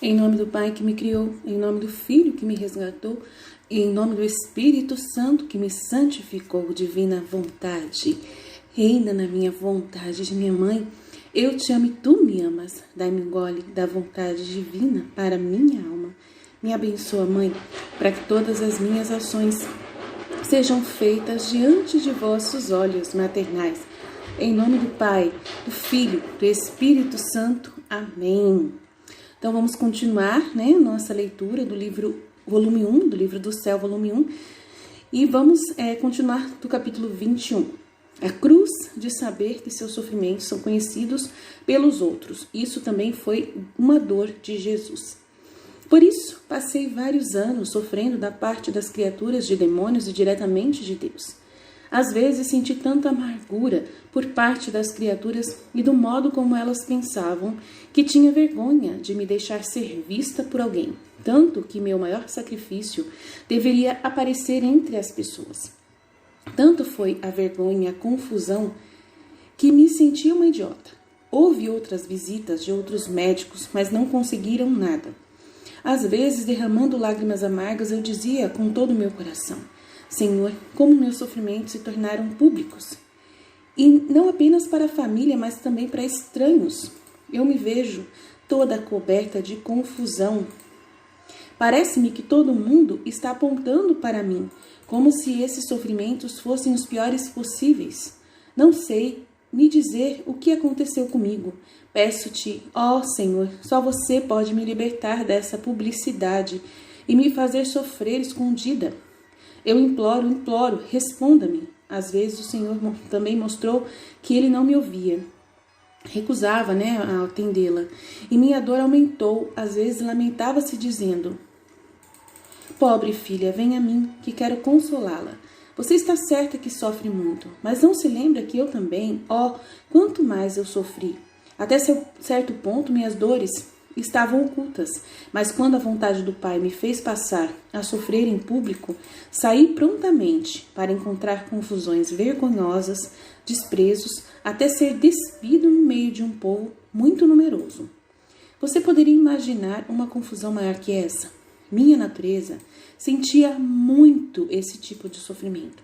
Em nome do Pai que me criou, em nome do Filho que me resgatou, e em nome do Espírito Santo que me santificou, divina vontade. Reina na minha vontade de minha mãe, eu te amo e tu me amas. Dai-me um gole da vontade divina para minha alma. Me abençoa, Mãe, para que todas as minhas ações sejam feitas diante de vossos olhos maternais. Em nome do Pai, do Filho, do Espírito Santo. Amém. Então vamos continuar, nossa leitura do livro volume 1, do livro do céu, volume 1, e vamos continuar do capítulo 21. A cruz de saber que seus sofrimentos são conhecidos pelos outros. Isso também foi uma dor de Jesus. Por isso, passei vários anos sofrendo da parte das criaturas de demônios e diretamente de Deus. Às vezes senti tanta amargura por parte das criaturas e do modo como elas pensavam que tinha vergonha de me deixar ser vista por alguém, tanto que meu maior sacrifício deveria aparecer entre as pessoas. Tanto foi a vergonha e a confusão que me senti uma idiota. Houve outras visitas de outros médicos, mas não conseguiram nada. Às vezes, derramando lágrimas amargas, eu dizia com todo o meu coração: Senhor, como meus sofrimentos se tornaram públicos. E não apenas para a família, mas também para estranhos. Eu me vejo toda coberta de confusão. Parece-me que todo mundo está apontando para mim, como se esses sofrimentos fossem os piores possíveis. Não sei me dizer o que aconteceu comigo. Peço-te, ó Senhor, só você pode me libertar dessa publicidade e me fazer sofrer escondida. Eu imploro, responda-me. Às vezes o Senhor também mostrou que ele não me ouvia. Recusava, a atendê-la. E minha dor aumentou. Às vezes lamentava-se dizendo: Pobre filha, vem a mim, que quero consolá-la. Você está certa que sofre muito, mas não se lembra que eu também, quanto mais eu sofri. Até certo ponto minhas dores estavam ocultas, mas quando a vontade do Pai me fez passar a sofrer em público, saí prontamente para encontrar confusões vergonhosas, desprezos, até ser despido no meio de um povo muito numeroso. Você poderia imaginar uma confusão maior que essa? Minha natureza sentia muito esse tipo de sofrimento,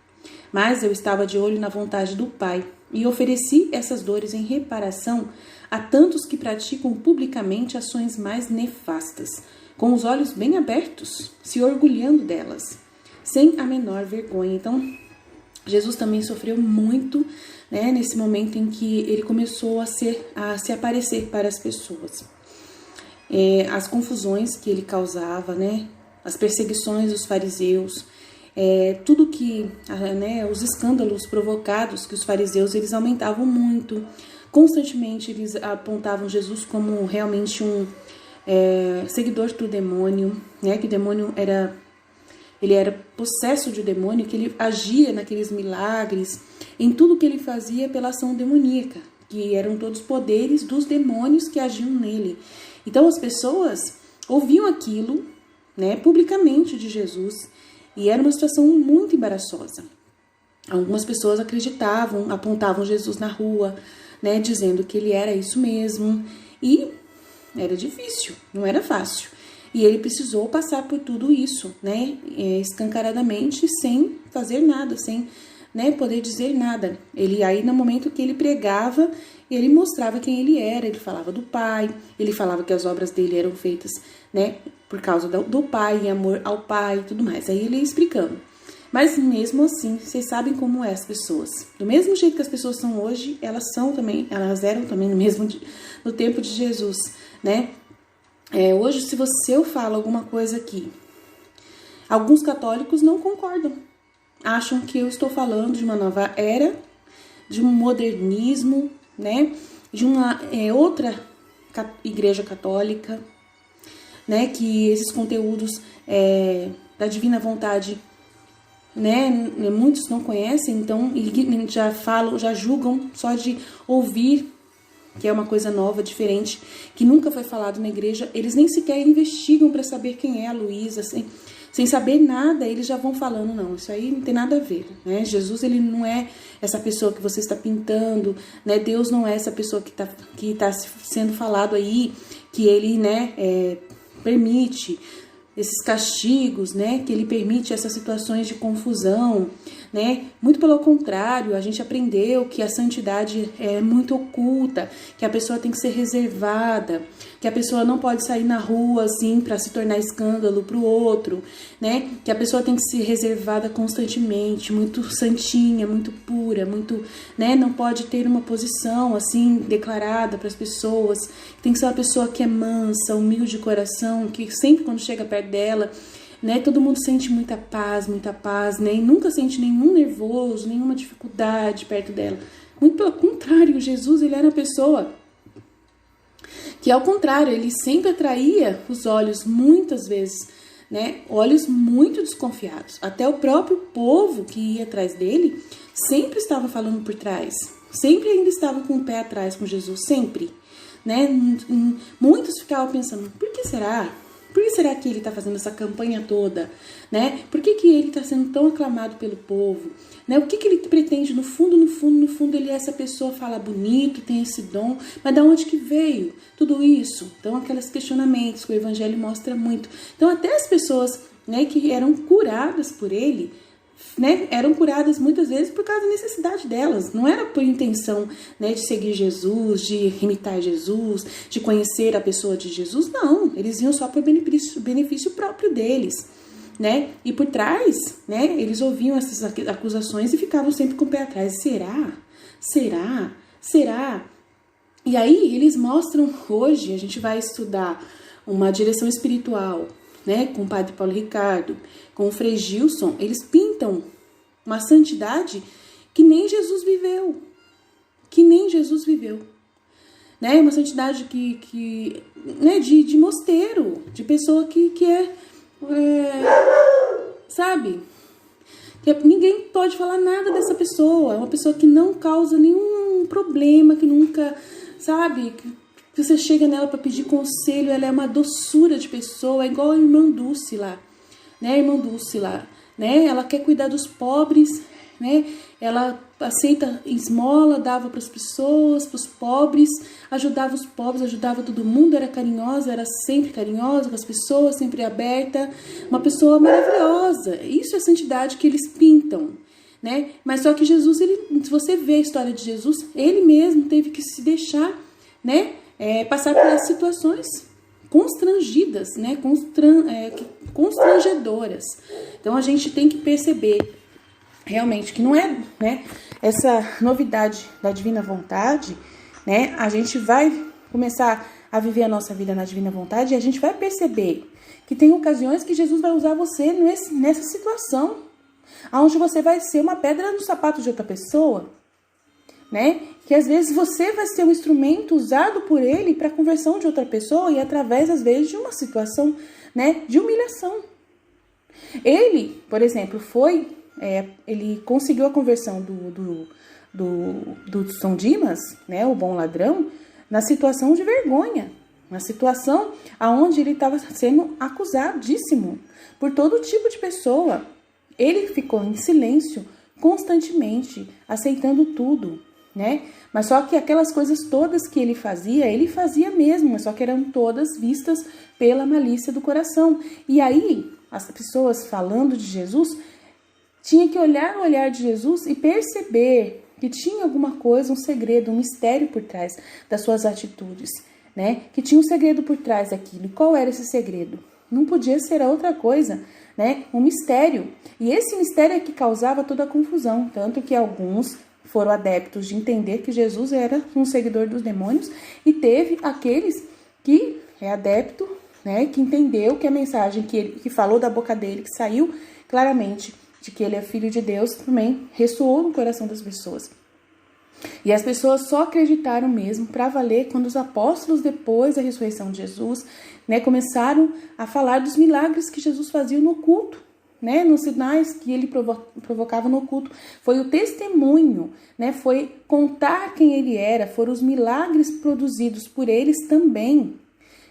mas eu estava de olho na vontade do Pai e ofereci essas dores em reparação a tantos que praticam publicamente ações mais nefastas, com os olhos bem abertos, se orgulhando delas, sem a menor vergonha. Então, Jesus também sofreu muito, nesse momento em que ele começou a se aparecer para as pessoas. As confusões que ele causava, as perseguições dos fariseus, tudo que, os escândalos provocados que os fariseus, eles aumentavam muito. Constantemente eles apontavam Jesus como realmente um seguidor do demônio, que o demônio era possesso de demônio, que ele agia naqueles milagres, em tudo que ele fazia pela ação demoníaca, que eram todos poderes dos demônios que agiam nele. Então as pessoas ouviam aquilo, publicamente de Jesus, e era uma situação muito embaraçosa. Algumas pessoas acreditavam, apontavam Jesus na rua, dizendo que ele era isso mesmo, e era difícil, não era fácil. E ele precisou passar por tudo isso, escancaradamente, sem fazer nada, sem poder dizer nada. Ele aí, no momento que ele pregava, ele mostrava quem ele era, ele falava do Pai, ele falava que as obras dele eram feitas, por causa do Pai, em amor ao Pai e tudo mais. Aí ele ia explicando. Mas mesmo assim, vocês sabem como é as pessoas. Do mesmo jeito que as pessoas são hoje, elas eram também no tempo de Jesus, hoje, se eu falo alguma coisa aqui, alguns católicos não concordam. Acham que eu estou falando de uma nova era, de um modernismo, de uma outra igreja católica, que esses conteúdos da divina vontade, muitos não conhecem, então já julgam só de ouvir, que é uma coisa nova, diferente, que nunca foi falado na igreja. Eles nem sequer investigam para saber quem é a Luísa, sem saber nada, eles já vão falando, não, isso aí não tem nada a ver, Jesus, ele não é essa pessoa que você está pintando, Deus não é essa pessoa que tá sendo falado aí, que ele, permite esses castigos, né? Que ele permite essas situações de confusão, né? Muito pelo contrário, a gente aprendeu que a santidade é muito oculta, que a pessoa tem que ser reservada, que a pessoa não pode sair na rua assim para se tornar escândalo para o outro, né? Que a pessoa tem que ser reservada constantemente, muito santinha, muito pura, muito, né? Não pode ter uma posição assim declarada para as pessoas. Tem que ser uma pessoa que é mansa, humilde de coração, que sempre quando chega perto dela, né, todo mundo sente muita paz, né, e nunca sente nenhum nervoso, nenhuma dificuldade perto dela. Muito pelo contrário, Jesus, ele era uma pessoa que, ao contrário, ele sempre atraía os olhos, muitas vezes, né, olhos muito desconfiados. Até o próprio povo que ia atrás dele sempre estava falando por trás, sempre ainda estava com o pé atrás com Jesus, sempre, né. Muitos ficavam pensando, por que será? Por que será que ele está fazendo essa campanha toda, né? Por que ele está sendo tão aclamado pelo povo, né? O que ele pretende no fundo, ele é essa pessoa, fala bonito, tem esse dom, mas de onde que veio tudo isso? Então, aqueles questionamentos que o evangelho mostra muito. Então, até as pessoas, né, que eram curadas por ele, né, eram curadas muitas vezes por causa da necessidade delas, não era por intenção, né, de seguir Jesus, de imitar Jesus, de conhecer a pessoa de Jesus, não, eles iam só por benefício próprio deles, né, e por trás, né, eles ouviam essas acusações e ficavam sempre com o pé atrás, será? E aí eles mostram, hoje a gente vai estudar uma direção espiritual, né, com o padre Paulo Ricardo, com o Frei Gilson, eles pintam uma santidade que nem Jesus viveu, né, uma santidade que né, de mosteiro, de pessoa que sabe, que ninguém pode falar nada dessa pessoa, é uma pessoa que não causa nenhum problema, que nunca, sabe, que você chega nela para pedir conselho, ela é uma doçura de pessoa, é igual a irmã Dulce lá, né, ela quer cuidar dos pobres, né, ela aceita esmola, dava para as pessoas, para os pobres, ajudava os pobres, ajudava todo mundo, era carinhosa, era sempre carinhosa com as pessoas, sempre aberta, uma pessoa maravilhosa. Isso é a santidade que eles pintam, né? Mas só que Jesus, se você vê a história de Jesus, ele mesmo teve que se deixar, né, passar pelas situações constrangidas, né, constrangedoras. Então a gente tem que perceber realmente que não é, né, essa novidade da divina vontade, né, a gente vai começar a viver a nossa vida na divina vontade e a gente vai perceber que tem ocasiões que Jesus vai usar você nessa situação, onde você vai ser uma pedra no sapato de outra pessoa, né, que às vezes você vai ser um instrumento usado por ele para a conversão de outra pessoa e através, às vezes, de uma situação, né, de humilhação. Ele, por exemplo, ele conseguiu a conversão do São Dimas, né, o bom ladrão, na situação de vergonha, na situação onde ele estava sendo acusadíssimo por todo tipo de pessoa. Ele ficou em silêncio constantemente, aceitando tudo, né? Mas só que aquelas coisas todas que ele fazia mesmo, mas só que eram todas vistas pela malícia do coração. E aí, as pessoas falando de Jesus tinha que olhar o olhar de Jesus e perceber que tinha alguma coisa, um segredo, um mistério por trás das suas atitudes, né? Que tinha um segredo por trás daquilo. E qual era esse segredo? Não podia ser outra coisa, né? Um mistério. E esse mistério é que causava toda a confusão, tanto que alguns foram adeptos de entender que Jesus era um seguidor dos demônios e teve aqueles que é adepto, né? Que entendeu que a mensagem que falou da boca dele, que saiu claramente de que ele é filho de Deus, também ressoou no coração das pessoas. E as pessoas só acreditaram mesmo para valer quando os apóstolos, depois da ressurreição de Jesus, né, começaram a falar dos milagres que Jesus fazia no culto, né, nos sinais que ele provocava no culto. Foi o testemunho, né, foi contar quem ele era, foram os milagres produzidos por eles também,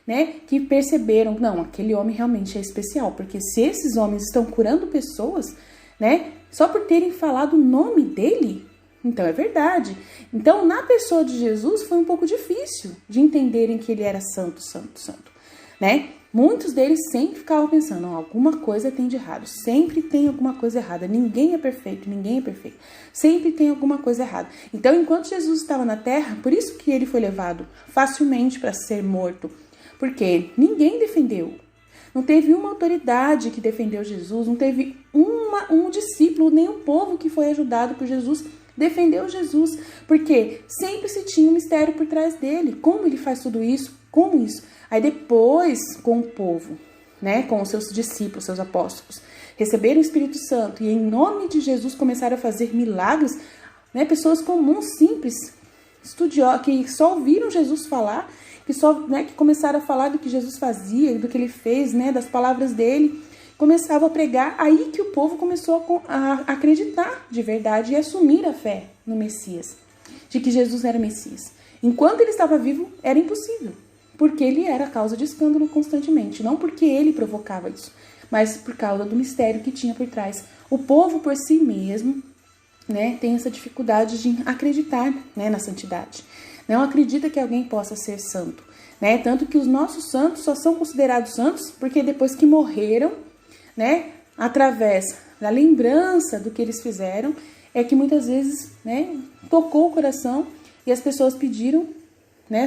né, que perceberam, não, aquele homem realmente é especial, porque se esses homens estão curando pessoas, né, só por terem falado o nome dele, então é verdade. Então, na pessoa de Jesus foi um pouco difícil de entenderem que ele era santo, né? Muitos deles sempre ficavam pensando, não, alguma coisa tem de errado, sempre tem alguma coisa errada, ninguém é perfeito, sempre tem alguma coisa errada. Então, enquanto Jesus estava na terra, por isso que ele foi levado facilmente para ser morto, porque ninguém defendeu. Não teve uma autoridade que defendeu Jesus, não teve um discípulo, nem um povo que foi ajudado por Jesus, defendeu Jesus, porque sempre se tinha um mistério por trás dele. Como ele faz tudo isso? Como isso? Aí depois, com o povo, né, com os seus discípulos, seus apóstolos, receberam o Espírito Santo e em nome de Jesus começaram a fazer milagres, né, pessoas comuns, simples, estudiosos, que só ouviram Jesus falar, que começaram a falar do que Jesus fazia, do que ele fez, né, das palavras dele, começavam a pregar, aí que o povo começou a acreditar de verdade e assumir a fé no Messias, de que Jesus era o Messias. Enquanto ele estava vivo, era impossível, porque ele era causa de escândalo constantemente, não porque ele provocava isso, mas por causa do mistério que tinha por trás. O povo por si mesmo, né, tem essa dificuldade de acreditar, né, na santidade. Não acredita que alguém possa ser santo, né? Tanto que os nossos santos só são considerados santos porque depois que morreram, né, através da lembrança do que eles fizeram, é que muitas vezes, né, tocou o coração e as pessoas pediram, né,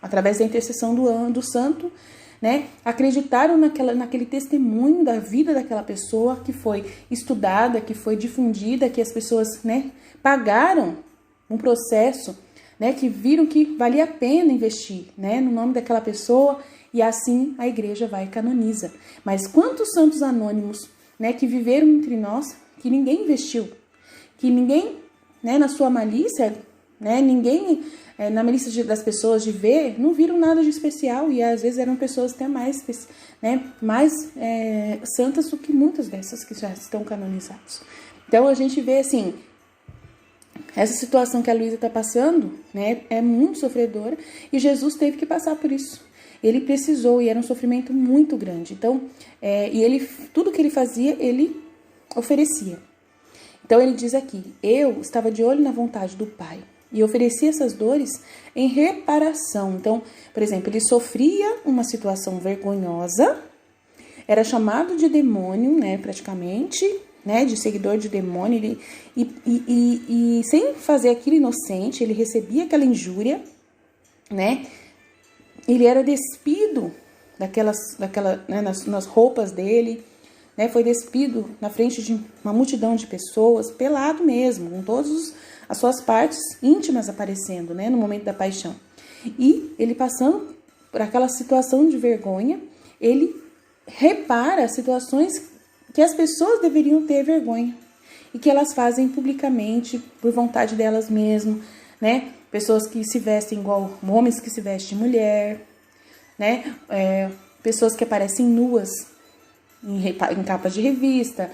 através da intercessão do santo, né, acreditaram naquele testemunho da vida daquela pessoa que foi estudada, que foi difundida, que as pessoas, né, pagaram um processo, né, que viram que valia a pena investir, né, no nome daquela pessoa, e assim a igreja vai e canoniza. Mas quantos santos anônimos, né, que viveram entre nós, que ninguém investiu, que ninguém, né, na sua malícia, né, ninguém na malícia das pessoas de ver, não viram nada de especial, e às vezes eram pessoas até mais, né, mais santas do que muitas dessas que já estão canonizadas. Então a gente vê assim, essa situação que a Luísa está passando, né, é muito sofredora, e Jesus teve que passar por isso. Ele precisou, e era um sofrimento muito grande. Então, tudo que ele fazia, ele oferecia. Então ele diz aqui, eu estava de olho na vontade do Pai, e oferecia essas dores em reparação. Então, por exemplo, ele sofria uma situação vergonhosa, era chamado de demônio, né, praticamente, né, de seguidor de demônio, e sem fazer aquilo inocente, ele recebia aquela injúria, né, ele era despido né, nas roupas dele, né, foi despido na frente de uma multidão de pessoas, pelado mesmo, com todas as suas partes íntimas aparecendo, né, no momento da paixão. E ele passando por aquela situação de vergonha, ele repara situações que as pessoas deveriam ter vergonha e que elas fazem publicamente por vontade delas mesmas, né? Pessoas que se vestem igual homens que se vestem de mulher, né? Pessoas que aparecem nuas em capas de revista,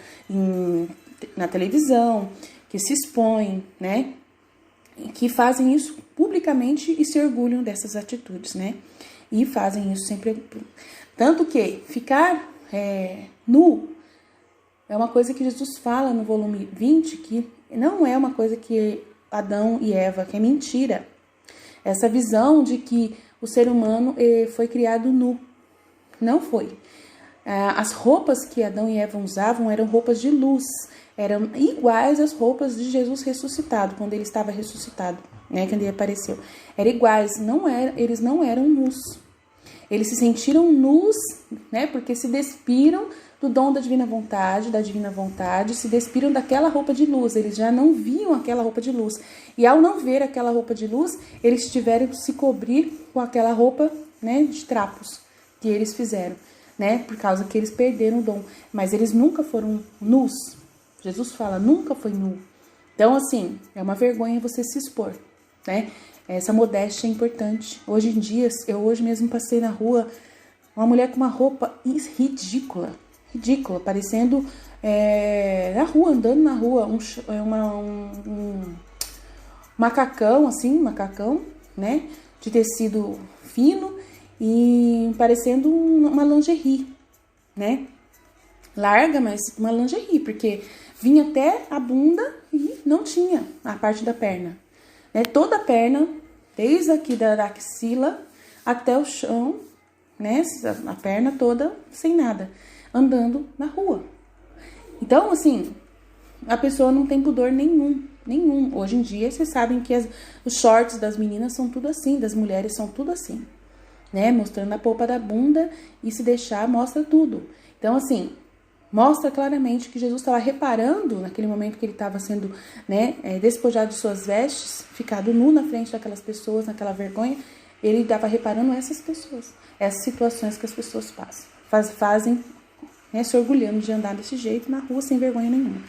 na televisão, que se expõem, né? Que fazem isso publicamente e se orgulham dessas atitudes, né? E fazem isso sempre. Tanto que ficar nu é uma coisa que Jesus fala no volume 20, que não é uma coisa que Adão e Eva, que é mentira. Essa visão de que o ser humano foi criado nu. Não foi. As roupas que Adão e Eva usavam eram roupas de luz, eram iguais às roupas de Jesus ressuscitado, quando ele estava ressuscitado, né, quando ele apareceu. Eram iguais, eles não eram nus. Eles se sentiram nus, né, porque se despiram do dom da divina vontade, se despiram daquela roupa de luz, eles já não viam aquela roupa de luz. E ao não ver aquela roupa de luz, eles tiveram que se cobrir com aquela roupa, né, de trapos que eles fizeram, né, por causa que eles perderam o dom. Mas eles nunca foram nus. Jesus fala, nunca foi nu. Então, assim, é uma vergonha você se expor, né? Essa modéstia é importante. Hoje em dia, eu hoje mesmo passei na rua, uma mulher com uma roupa ridícula, parecendo na rua, andando na rua, um macacão, né, de tecido fino e parecendo uma lingerie, né, larga, mas uma lingerie, porque vinha até a bunda e não tinha a parte da perna, né, toda a perna, desde aqui da axila até o chão, né, a perna toda sem nada, andando na rua. Então, assim, a pessoa não tem pudor nenhum. Hoje em dia, vocês sabem que os shorts das meninas são tudo assim, das mulheres são tudo assim, né? Mostrando a polpa da bunda e se deixar, mostra tudo. Então, assim, mostra claramente que Jesus estava reparando, naquele momento que ele estava sendo, né, despojado de suas vestes, ficado nu na frente daquelas pessoas, naquela vergonha, ele estava reparando essas pessoas, essas situações que as pessoas fazem, né, se orgulhando de andar desse jeito na rua sem vergonha nenhuma.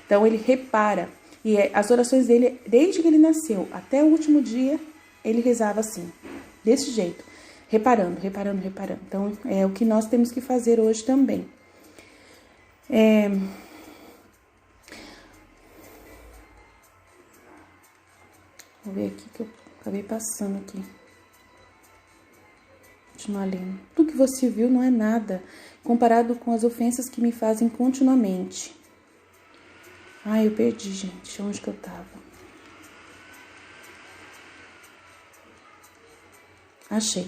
Então, ele repara. E as orações dele, desde que ele nasceu até o último dia, ele rezava assim, desse jeito, reparando. Então, é o que nós temos que fazer hoje também. Vou ver aqui que eu acabei passando aqui. Continuar lendo. Tudo que você viu não é nada, comparado com as ofensas que me fazem continuamente. Ai, eu perdi, gente. Onde que eu tava? Achei.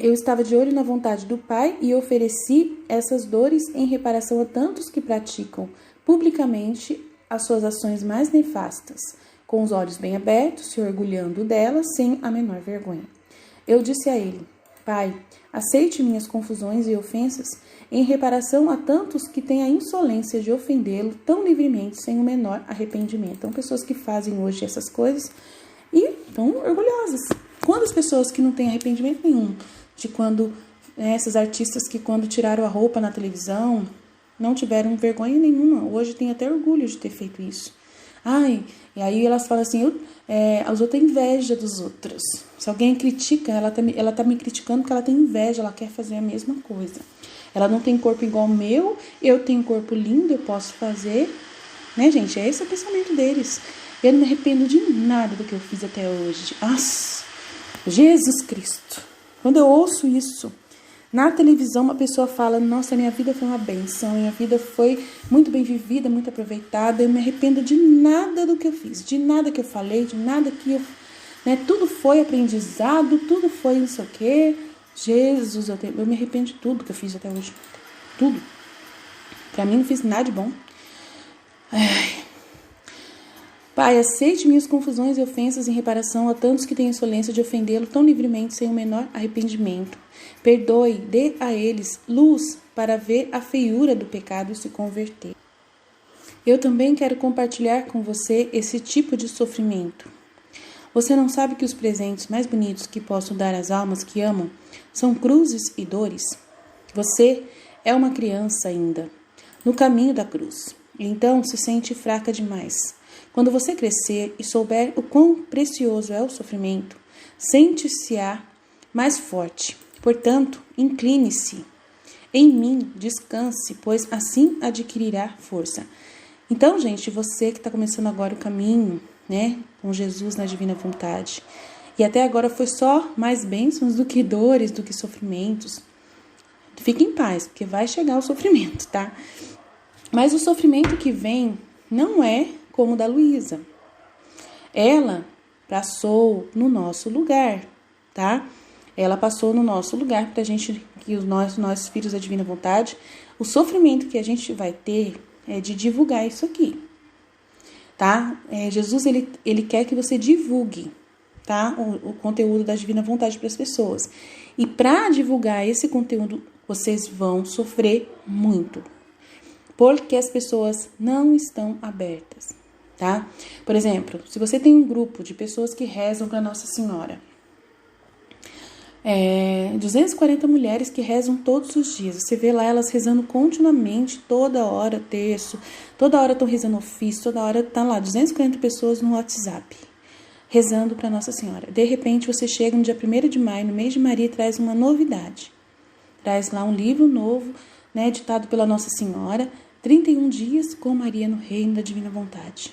Eu estava de olho na vontade do Pai e ofereci essas dores em reparação a tantos que praticam publicamente as suas ações mais nefastas, com os olhos bem abertos, se orgulhando delas sem a menor vergonha. Eu disse a ele: Pai, aceite minhas confusões e ofensas em reparação a tantos que têm a insolência de ofendê-lo tão livremente sem o menor arrependimento. Então, pessoas que fazem hoje essas coisas e estão orgulhosas. Quantas pessoas que não têm arrependimento nenhum de quando, essas artistas que quando tiraram a roupa na televisão não tiveram vergonha nenhuma. Hoje tem até orgulho de ter feito isso. Ai, e aí elas falam assim, os outros têm inveja dos outros. Se alguém critica, ela tá me criticando porque ela tem inveja, ela quer fazer a mesma coisa. Ela não tem corpo igual ao meu, eu tenho corpo lindo, eu posso fazer. Né, gente? Esse é o pensamento deles. Eu não me arrependo de nada do que eu fiz até hoje. Nossa, Jesus Cristo. Quando eu ouço isso na televisão, uma pessoa fala, nossa, minha vida foi uma benção, minha vida foi muito bem vivida, muito aproveitada, eu me arrependo de nada do que eu fiz, de nada que eu falei, de nada que eu... Né, tudo foi aprendizado, tudo foi não sei o quê. Jesus, eu me arrependo de tudo que eu fiz até hoje. Tudo. Pra mim não fiz nada de bom. Ai. Pai, aceite minhas confusões e ofensas em reparação a tantos que têm insolência de ofendê-lo tão livremente sem o menor arrependimento. Perdoe, dê a eles luz para ver a feiura do pecado e se converter. Eu também quero compartilhar com você esse tipo de sofrimento. Você não sabe que os presentes mais bonitos que posso dar às almas que amam são cruzes e dores? Você é uma criança ainda, no caminho da cruz. Então se sente fraca demais. Quando você crescer e souber o quão precioso é o sofrimento, sente-se-á mais forte. Portanto, incline-se. Em mim, descanse, pois assim adquirirá força. Então, gente, você que está começando agora o caminho, né, com Jesus na divina vontade, e até agora foi só mais bênçãos do que dores, do que sofrimentos, fique em paz, porque vai chegar o sofrimento, tá? Mas o sofrimento que vem não é como o da Luísa. Ela passou no nosso lugar, tá? Ela passou no nosso lugar pra gente, que nós filhos da divina vontade, o sofrimento que a gente vai ter é de divulgar isso aqui, tá? Jesus, ele quer que você divulgue, tá? O conteúdo da divina vontade para as pessoas. E para divulgar esse conteúdo, vocês vão sofrer muito, porque as pessoas não estão abertas, tá? Por exemplo, se você tem um grupo de pessoas que rezam para Nossa Senhora, 240 mulheres que rezam todos os dias, você vê lá elas rezando continuamente, toda hora terço, toda hora estão rezando ofício, toda hora tá lá 240 pessoas no WhatsApp, rezando para Nossa Senhora. De repente você chega no dia 1º de maio, no mês de Maria, e traz uma novidade, traz lá um livro novo, né, ditado pela Nossa Senhora, 31 dias com Maria no reino da divina vontade.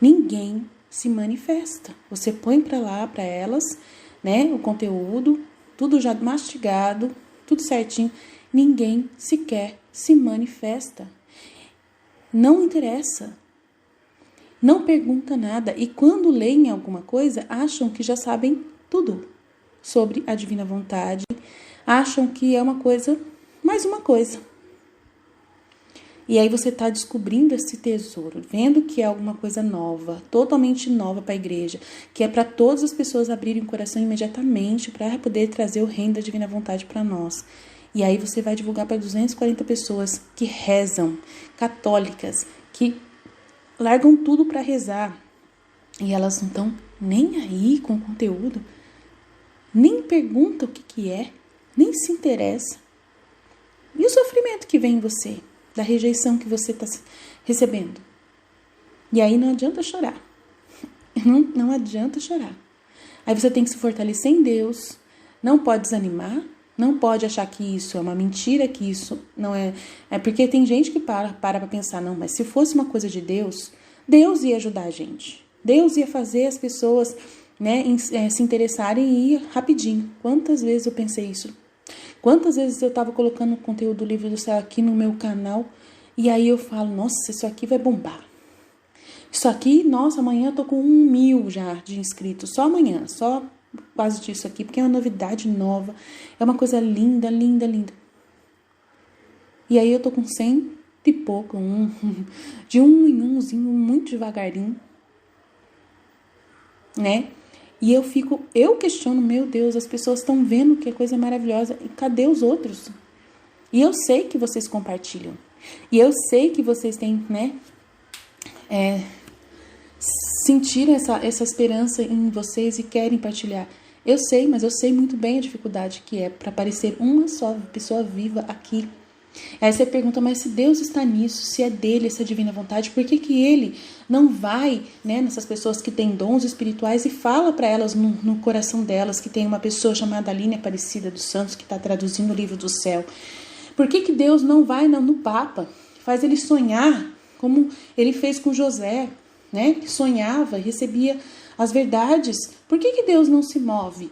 Ninguém se manifesta. Você põe para lá, para elas, né, o conteúdo, tudo já mastigado, tudo certinho. Ninguém sequer se manifesta. Não interessa. Não pergunta nada. E quando leem alguma coisa, acham que já sabem tudo sobre a divina vontade, acham que é uma coisa, mais uma coisa. E aí você está descobrindo esse tesouro, vendo que é alguma coisa nova, totalmente nova para a igreja, que é para todas as pessoas abrirem o coração imediatamente para poder trazer o reino da divina vontade para nós. E aí você vai divulgar para 240 pessoas que rezam, católicas, que largam tudo para rezar. E elas não estão nem aí com o conteúdo, nem perguntam o que é, nem se interessa. E o sofrimento que vem em você? Da rejeição que você está recebendo. E aí não adianta chorar. Não adianta chorar. Aí você tem que se fortalecer em Deus. Não pode desanimar. Não pode achar que isso é uma mentira, que isso não é... É porque tem gente que para pensar, não, mas se fosse uma coisa de Deus, Deus ia ajudar a gente. Deus ia fazer as pessoas, né, se interessarem e ir rapidinho. Quantas vezes eu pensei isso? Quantas vezes eu estava colocando o conteúdo do Livro do Céu aqui no meu canal e aí eu falo, nossa, isso aqui vai bombar. Isso aqui, nossa, amanhã eu tô com 1.000 já de inscritos. Só amanhã, só por causa disso aqui, porque é uma novidade nova. É uma coisa linda, linda, linda. E aí eu tô com 100 e pouco, de um em umzinho, muito devagarinho. Né? E eu questiono, meu Deus, as pessoas estão vendo que a coisa é maravilhosa. E cadê os outros? E eu sei que vocês compartilham. E eu sei que vocês têm, né? Sentiram essa esperança em vocês e querem partilhar. Eu sei, mas eu sei muito bem a dificuldade que é para aparecer uma só pessoa viva aqui. Aí você pergunta, mas se Deus está nisso, se é dele essa divina vontade, por que ele não vai, né, nessas pessoas que têm dons espirituais e fala para elas no coração delas que tem uma pessoa chamada Aline Aparecida dos Santos que está traduzindo o Livro do Céu? Por que Deus não vai no Papa, faz ele sonhar como ele fez com José, né, que sonhava e recebia as verdades? Por que Deus não se move?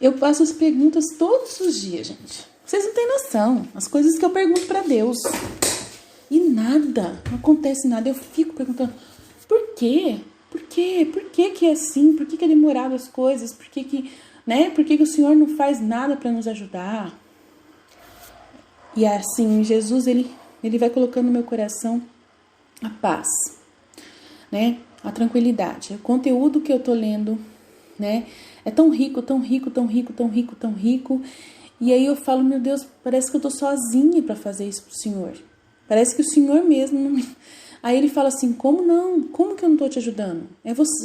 Eu faço as perguntas todos os dias, gente. Vocês não têm noção. As coisas que eu pergunto para Deus. E nada. Não acontece nada. Eu fico perguntando. Por quê? Por quê? Por que que é assim? Por que que é demorado as coisas? Por que né? Por que que o Senhor não faz nada para nos ajudar? E assim, Jesus, ele vai colocando no meu coração a paz. Né? A tranquilidade. O conteúdo que eu tô lendo, né? É tão rico, tão rico, tão rico, tão rico, tão rico. E aí eu falo, meu Deus, parece que eu tô sozinha para fazer isso pro Senhor. Parece que o Senhor mesmo não... Aí ele fala assim, como não? Como que eu não tô te ajudando?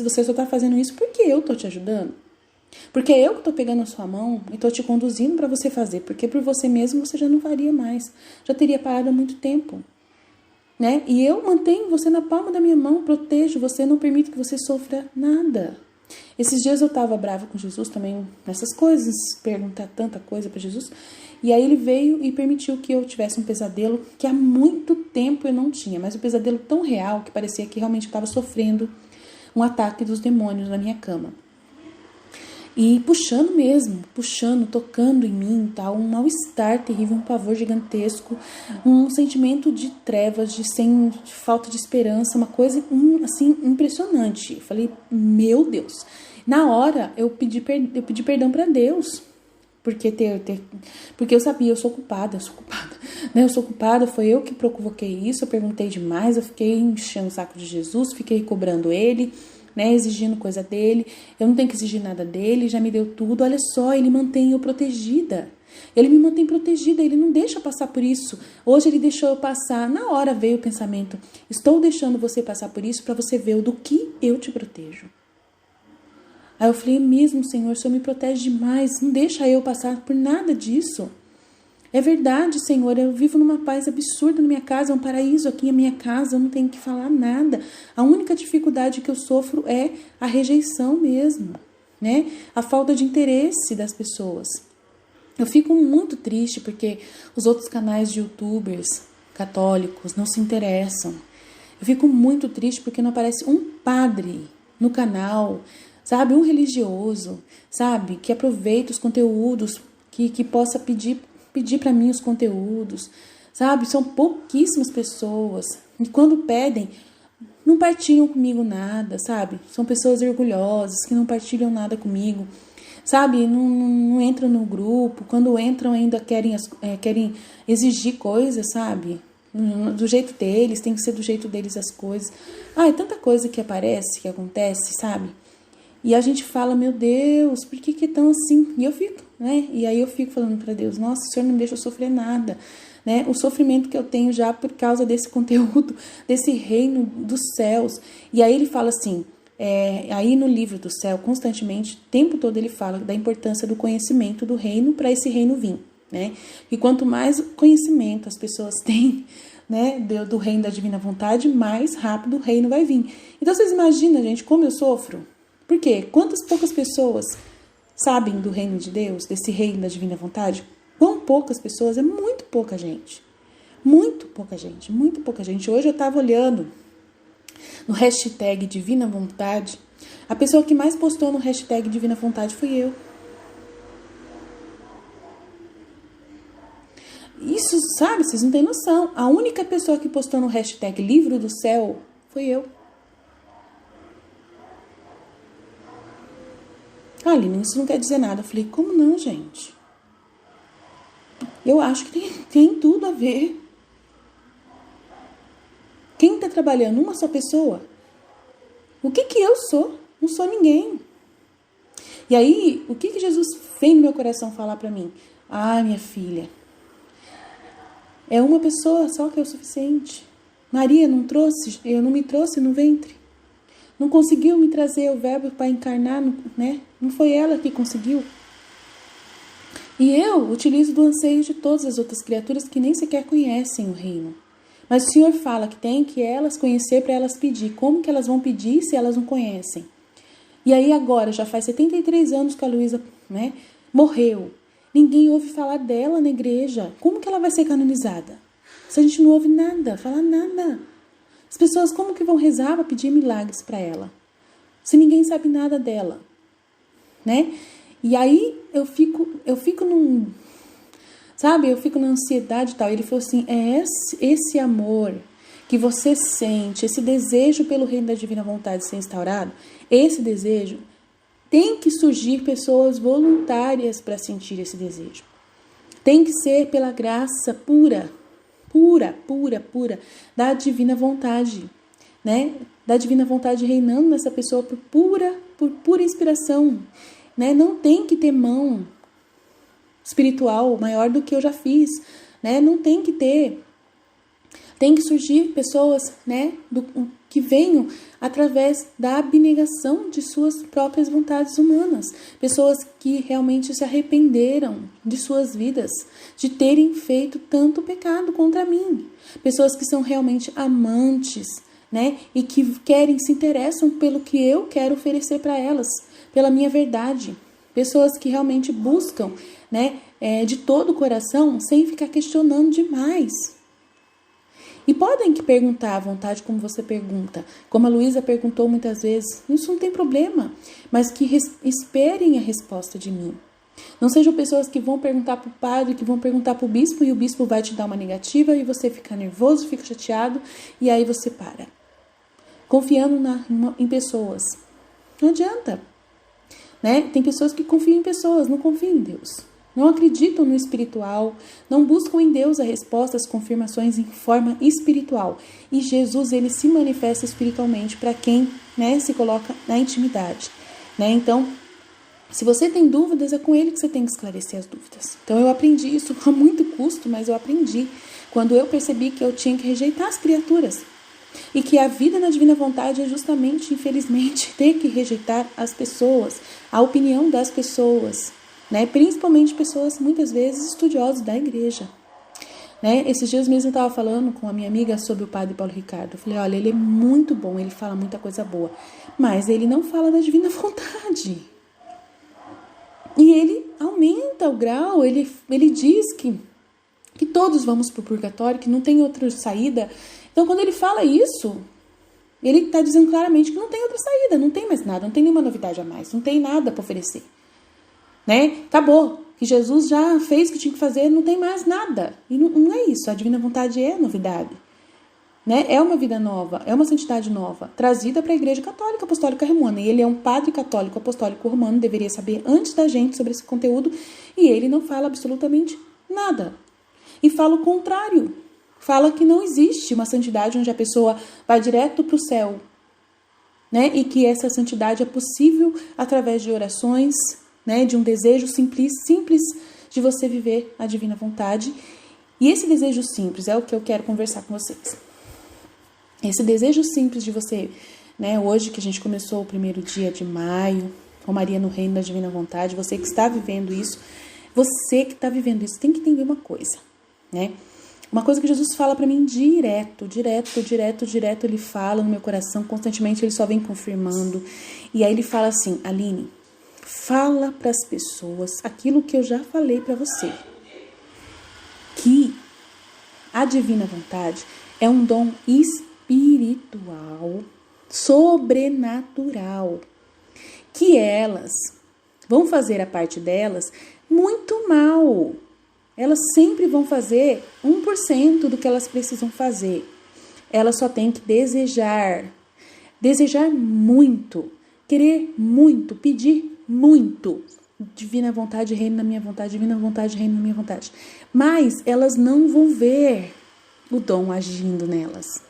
Você só tá fazendo isso porque eu tô te ajudando. Porque é eu que tô pegando a sua mão e tô te conduzindo para você fazer. Porque por você mesmo você já não faria mais. Já teria parado há muito tempo. Né? E eu mantenho você na palma da minha mão, protejo você, não permito que você sofra nada. Esses dias eu estava brava com Jesus também, nessas coisas, perguntar tanta coisa para Jesus. E aí ele veio e permitiu que eu tivesse um pesadelo que há muito tempo eu não tinha. Mas um pesadelo tão real que parecia que realmente eu estava sofrendo um ataque dos demônios na minha cama. E puxando mesmo, puxando, tocando em mim, tal, um mal-estar terrível, um pavor gigantesco, um sentimento de trevas, de falta de esperança, uma coisa assim impressionante. Eu falei, meu Deus. Na hora eu pedi perdão para Deus, porque eu sabia, eu sou culpada, né? Eu sou culpada, foi eu que provoquei isso, eu perguntei demais, eu fiquei enchendo o saco de Jesus, fiquei cobrando ele, né, exigindo coisa dele, eu não tenho que exigir nada dele, já me deu tudo, olha só, ele mantém eu protegida, ele me mantém protegida, ele não deixa passar por isso, hoje ele deixou eu passar, na hora veio o pensamento, estou deixando você passar por isso para você ver do que eu te protejo. Aí eu falei, mesmo Senhor, o Senhor me protege demais, não deixa eu passar por nada disso. É verdade, Senhor, eu vivo numa paz absurda na minha casa, é um paraíso aqui na minha casa, eu não tenho que falar nada. A única dificuldade que eu sofro é a rejeição mesmo, né? A falta de interesse das pessoas. Eu fico muito triste porque os outros canais de youtubers católicos não se interessam. Eu fico muito triste porque não aparece um padre no canal, sabe? Um religioso, sabe? Que aproveita os conteúdos, que possa pedir para mim os conteúdos, sabe? São pouquíssimas pessoas. E quando pedem, não partilham comigo nada, sabe? São pessoas orgulhosas, que não partilham nada comigo. sabe? Não entram no grupo, quando entram ainda querem exigir coisas, sabe? Do jeito deles, tem que ser do jeito deles as coisas. É tanta coisa que aparece, que acontece, sabe? E a gente fala, meu Deus, por que é tão assim? E eu fico, né? E aí eu fico falando para Deus, nossa, o Senhor não deixa eu sofrer nada, né? O sofrimento que eu tenho já por causa desse conteúdo, desse reino dos céus. E aí ele fala assim, aí no livro do céu, constantemente, o tempo todo ele fala da importância do conhecimento do reino para esse reino vir, né? E quanto mais conhecimento as pessoas têm, né, do reino da divina vontade, mais rápido o reino vai vir. Então vocês imaginam, gente, como eu sofro? Por quê? Quantas poucas pessoas sabem do reino de Deus, desse reino da divina vontade? Quão poucas pessoas? É muito pouca gente. Muito pouca gente, muito pouca gente. Hoje eu estava olhando no hashtag Divina Vontade, a pessoa que mais postou no hashtag Divina Vontade fui eu. Isso, sabe, vocês não têm noção. A única pessoa que postou no hashtag Livro do Céu foi eu. Aline, isso não quer dizer nada. Eu falei, como não, gente? Eu acho que tem tudo a ver. Quem está trabalhando? Uma só pessoa? O que eu sou? Não sou ninguém. E aí, o que Jesus fez no meu coração falar para mim? Minha filha, é uma pessoa só que é o suficiente. Maria não me trouxe no ventre. Não conseguiu me trazer o verbo para encarnar, né? Não foi ela que conseguiu. E eu utilizo do anseio de todas as outras criaturas que nem sequer conhecem o reino. Mas o Senhor fala que tem que elas conhecer para elas pedir. Como que elas vão pedir se elas não conhecem? E aí agora, já faz 73 anos que a Luísa, né, morreu. Ninguém ouve falar dela na igreja. Como que ela vai ser canonizada? Se a gente não ouve nada, fala nada. As pessoas como que vão rezar para pedir milagres para ela? Se ninguém sabe nada dela, né? E aí eu fico eu fico na ansiedade e tal. Ele falou assim, esse amor que você sente, esse desejo pelo reino da divina vontade ser instaurado, esse desejo, tem que surgir pessoas voluntárias para sentir esse desejo. Tem que ser pela graça pura da divina vontade, né? Da divina vontade reinando nessa pessoa por pura inspiração, né? Não tem que ter mão espiritual maior do que eu já fiz, né? Não tem que ter. Tem que surgir pessoas, né, que venham através da abnegação de suas próprias vontades humanas. Pessoas que realmente se arrependeram de suas vidas, de terem feito tanto pecado contra mim. Pessoas que são realmente amantes, né, e que se interessam pelo que eu quero oferecer para elas, pela minha verdade. Pessoas que realmente buscam, né, de todo o coração, sem ficar questionando demais. E podem que perguntar à vontade como você pergunta, como a Luísa perguntou muitas vezes, isso não tem problema, mas que esperem a resposta de mim. Não sejam pessoas que vão perguntar para o padre, que vão perguntar para o bispo e o bispo vai te dar uma negativa e você fica nervoso, fica chateado e aí você para. Confiando em pessoas. Não adianta. Né? Tem pessoas que confiam em pessoas, não confiam em Deus. Não acreditam no espiritual, não buscam em Deus a resposta, as confirmações em forma espiritual. E Jesus, ele se manifesta espiritualmente para quem, né, se coloca na intimidade. Né? Então, se você tem dúvidas, é com ele que você tem que esclarecer as dúvidas. Então, eu aprendi isso a muito custo, mas eu aprendi quando eu percebi que eu tinha que rejeitar as criaturas. E que a vida na divina vontade é justamente, infelizmente, ter que rejeitar as pessoas, a opinião das pessoas. Né? Principalmente pessoas, muitas vezes, estudiosas da igreja. Né? Esses dias mesmo eu estava falando com a minha amiga sobre o padre Paulo Ricardo. Eu falei, olha, ele é muito bom, ele fala muita coisa boa, mas ele não fala da divina vontade. E ele aumenta o grau, ele diz que todos vamos para o purgatório, que não tem outra saída. Então, quando ele fala isso, ele está dizendo claramente que não tem outra saída, não tem mais nada, não tem nenhuma novidade a mais, não tem nada para oferecer. Né? Acabou, que Jesus já fez o que tinha que fazer, não tem mais nada. E não é isso, a divina vontade é novidade. né? É uma vida nova, é uma santidade nova, trazida para a Igreja Católica Apostólica Romana. E ele é um padre católico apostólico romano, deveria saber antes da gente sobre esse conteúdo, e ele não fala absolutamente nada. E fala o contrário. Fala que não existe uma santidade onde a pessoa vai direto para o céu, né? E que essa santidade é possível através de orações, né? De um desejo simples de você viver a divina vontade. E esse desejo simples é o que eu quero conversar com vocês. Esse desejo simples de você, né? Hoje que a gente começou o 1º dia de maio, Romaria no Reino da Divina Vontade, você que está vivendo isso, tem que entender uma coisa, né? Uma coisa que Jesus fala para mim direto, ele fala no meu coração, constantemente ele só vem confirmando. E aí ele fala assim: Aline, fala para as pessoas aquilo que eu já falei para você, que a divina vontade é um dom espiritual, sobrenatural, que elas vão fazer a parte delas muito mal. Elas sempre vão fazer 1% do que elas precisam fazer. Elas só têm que desejar muito, querer muito, pedir muito. Divina vontade, reina na minha vontade, divina vontade, reina na minha vontade. Mas elas não vão ver o dom agindo nelas.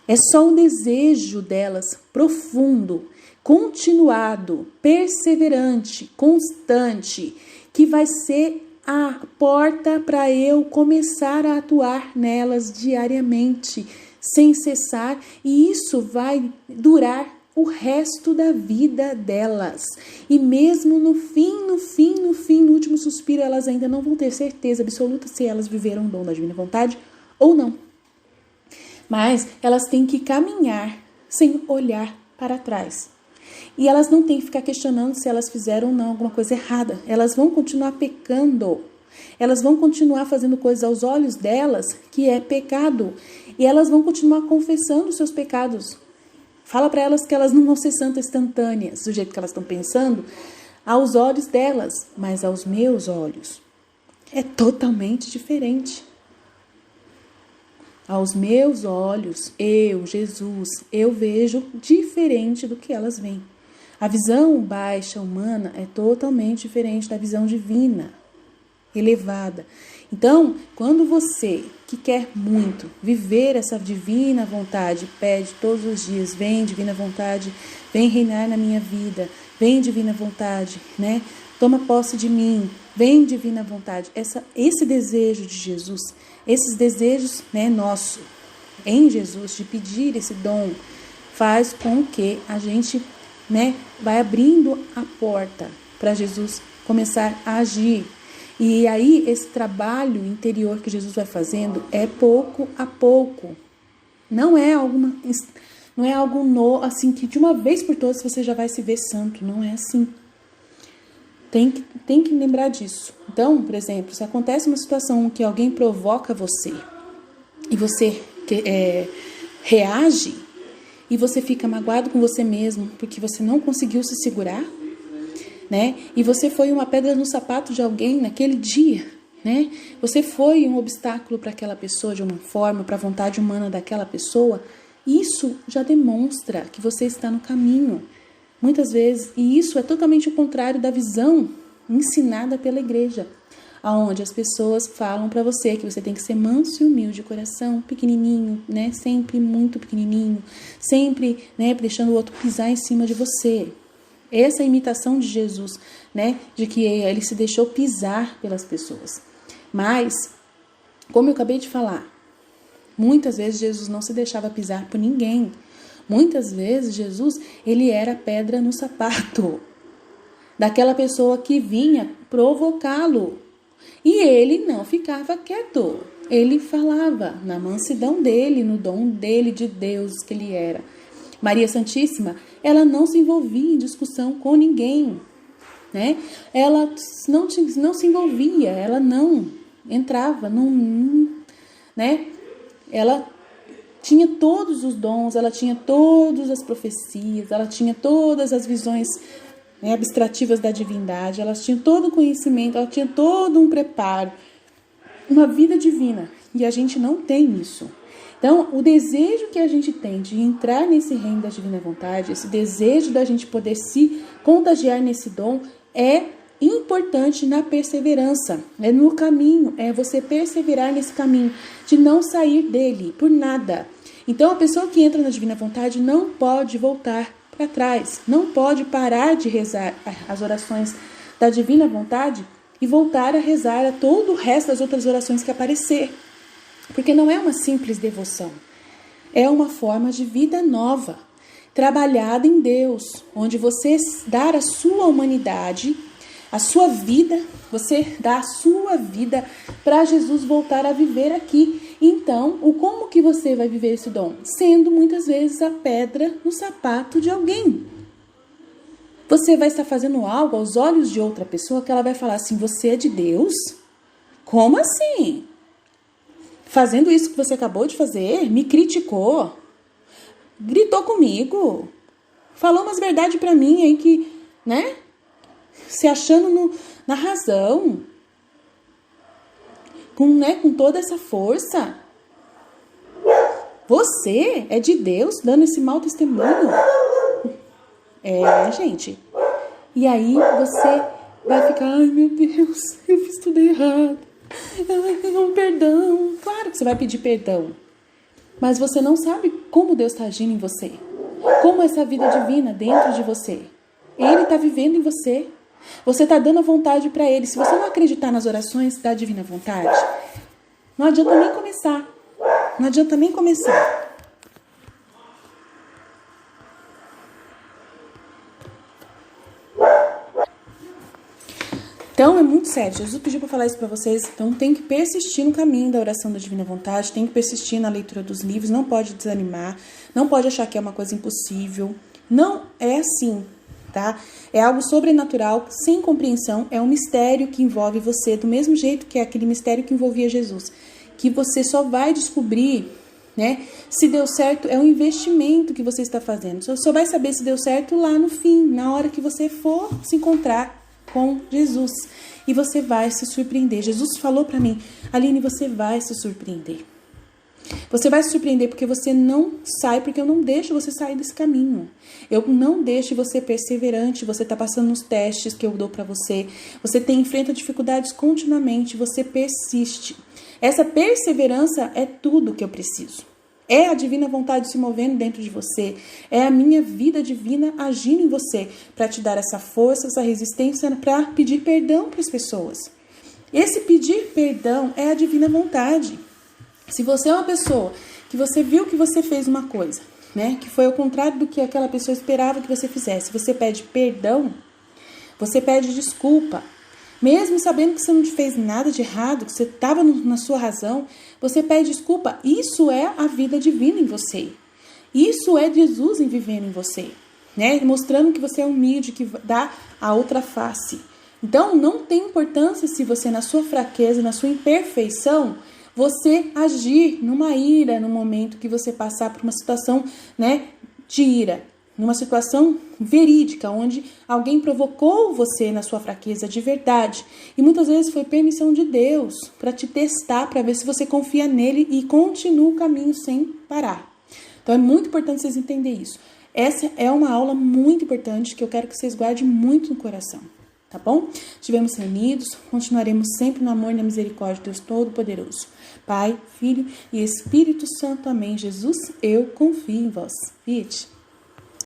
É só o desejo delas profundo, continuado, perseverante, constante, que vai ser a porta para eu começar a atuar nelas diariamente, sem cessar, e isso vai durar o resto da vida delas. E mesmo no último suspiro, elas ainda não vão ter certeza absoluta se elas viveram o dom da divina vontade ou não. Mas elas têm que caminhar sem olhar para trás. E elas não têm que ficar questionando se elas fizeram ou não alguma coisa errada. Elas vão continuar pecando. Elas vão continuar fazendo coisas aos olhos delas que é pecado. E elas vão continuar confessando os seus pecados. Fala para elas que elas não vão ser santas instantâneas, do jeito que elas estão pensando, aos olhos delas, mas aos meus olhos. É totalmente diferente. Aos meus olhos, eu, Jesus, eu vejo diferente do que elas veem. A visão baixa, humana, é totalmente diferente da visão divina, elevada. Então, quando você, que quer muito viver essa divina vontade, pede todos os dias: vem divina vontade, vem reinar na minha vida, vem divina vontade, né? Toma posse de mim, vem divina vontade. Esse desejo de Jesus, esses desejos, né, nosso em Jesus, de pedir esse dom, faz com que a gente, né, vai abrindo a porta para Jesus começar a agir. E aí esse trabalho interior que Jesus vai fazendo é pouco a pouco. Não é algo assim que de uma vez por todas você já vai se ver santo. Não é assim. Tem que lembrar disso. Então, por exemplo, se acontece uma situação que alguém provoca você e você reage e você fica magoado com você mesmo porque você não conseguiu se segurar, né? E você foi uma pedra no sapato de alguém naquele dia, né? Você foi um obstáculo para aquela pessoa de uma forma, para a vontade humana daquela pessoa. Isso já demonstra que você está no caminho. Muitas vezes, e isso é totalmente o contrário da visão ensinada pela igreja, aonde as pessoas falam para você que você tem que ser manso e humilde de coração, pequenininho, né? Sempre muito pequenininho, sempre, né, deixando o outro pisar em cima de você. Essa imitação de Jesus, né, de que ele se deixou pisar pelas pessoas. Mas, como eu acabei de falar, muitas vezes Jesus não se deixava pisar por ninguém. Muitas vezes Jesus, ele era pedra no sapato daquela pessoa que vinha provocá-lo. E ele não ficava quieto. Ele falava na mansidão dele, no dom dele, de Deus que ele era. Maria Santíssima, ela não se envolvia em discussão com ninguém, né? Ela não se envolvia, ela não entrava, né? Ela tinha todos os dons, ela tinha todas as profecias, ela tinha todas as visões, né, abstrativas da divindade, ela tinha todo o conhecimento, ela tinha todo um preparo, uma vida divina. E a gente não tem isso. Então, o desejo que a gente tem de entrar nesse reino da divina vontade, esse desejo da gente poder se contagiar nesse dom, é importante na perseverança, é no caminho, é você perseverar nesse caminho, de não sair dele por nada. Então, a pessoa que entra na divina vontade não pode voltar para trás, não pode parar de rezar as orações da divina vontade e voltar a rezar a todo o resto das outras orações que aparecer. Porque não é uma simples devoção, é uma forma de vida nova, trabalhada em Deus, onde você dá a sua humanidade, a sua vida, você dá a sua vida para Jesus voltar a viver aqui. Então, como que você vai viver esse dom? Sendo muitas vezes a pedra no sapato de alguém. Você vai estar fazendo algo aos olhos de outra pessoa que ela vai falar assim, você é de Deus? Como assim? Fazendo isso que você acabou de fazer? Me criticou? Gritou comigo? Falou umas verdades pra mim aí que, né? Se achando na razão. Com toda essa força. Você é de Deus dando esse mau testemunho? Gente. E aí você vai ficar, ai meu Deus, eu fiz tudo errado. Ai, perdão. Claro que você vai pedir perdão. Mas você não sabe como Deus está agindo em você. Como essa vida divina dentro de você. Ele está vivendo em você. Você está dando a vontade para Ele. Se você não acreditar nas orações da divina vontade, não adianta nem começar. Não adianta nem começar. Então, é muito sério. Jesus pediu para falar isso para vocês. Então, tem que persistir no caminho da oração da divina vontade. Tem que persistir na leitura dos livros. Não pode desanimar. Não pode achar que é uma coisa impossível. Não é assim, tá? É algo sobrenatural, sem compreensão. É um mistério que envolve você, do mesmo jeito que é aquele mistério que envolvia Jesus. Que você só vai descobrir, né? Se deu certo, é um investimento que você está fazendo. Você só vai saber se deu certo lá no fim, na hora que você for se encontrar com Jesus. E você vai se surpreender. Jesus falou para mim, Aline, você vai se surpreender. Você vai se surpreender porque você não sai, porque eu não deixo você sair desse caminho. Eu não deixo você perseverante, você está passando nos testes que eu dou para você. Você enfrenta dificuldades continuamente, você persiste. Essa perseverança é tudo que eu preciso. É a divina vontade se movendo dentro de você. É a minha vida divina agindo em você para te dar essa força, essa resistência para pedir perdão para as pessoas. Esse pedir perdão é a divina vontade. Se você é uma pessoa que você viu que você fez uma coisa, né, que foi ao contrário do que aquela pessoa esperava que você fizesse, você pede perdão, você pede desculpa, mesmo sabendo que você não fez nada de errado, que você estava na sua razão, você pede desculpa. Isso é a vida divina em você. Isso é Jesus em vivendo em você, né? Mostrando que você é humilde, que dá a outra face. Então, não tem importância se você, na sua fraqueza, na sua imperfeição, você agir numa ira, no momento que você passar por uma situação, né, de ira. Numa situação verídica, onde alguém provocou você na sua fraqueza de verdade. E muitas vezes foi permissão de Deus para te testar, para ver se você confia nele e continua o caminho sem parar. Então é muito importante vocês entenderem isso. Essa é uma aula muito importante que eu quero que vocês guardem muito no coração. Tá bom? Estivemos reunidos, continuaremos sempre no amor e na misericórdia de Deus Todo-Poderoso. Pai, Filho e Espírito Santo. Amém. Jesus, eu confio em vós. Fiat.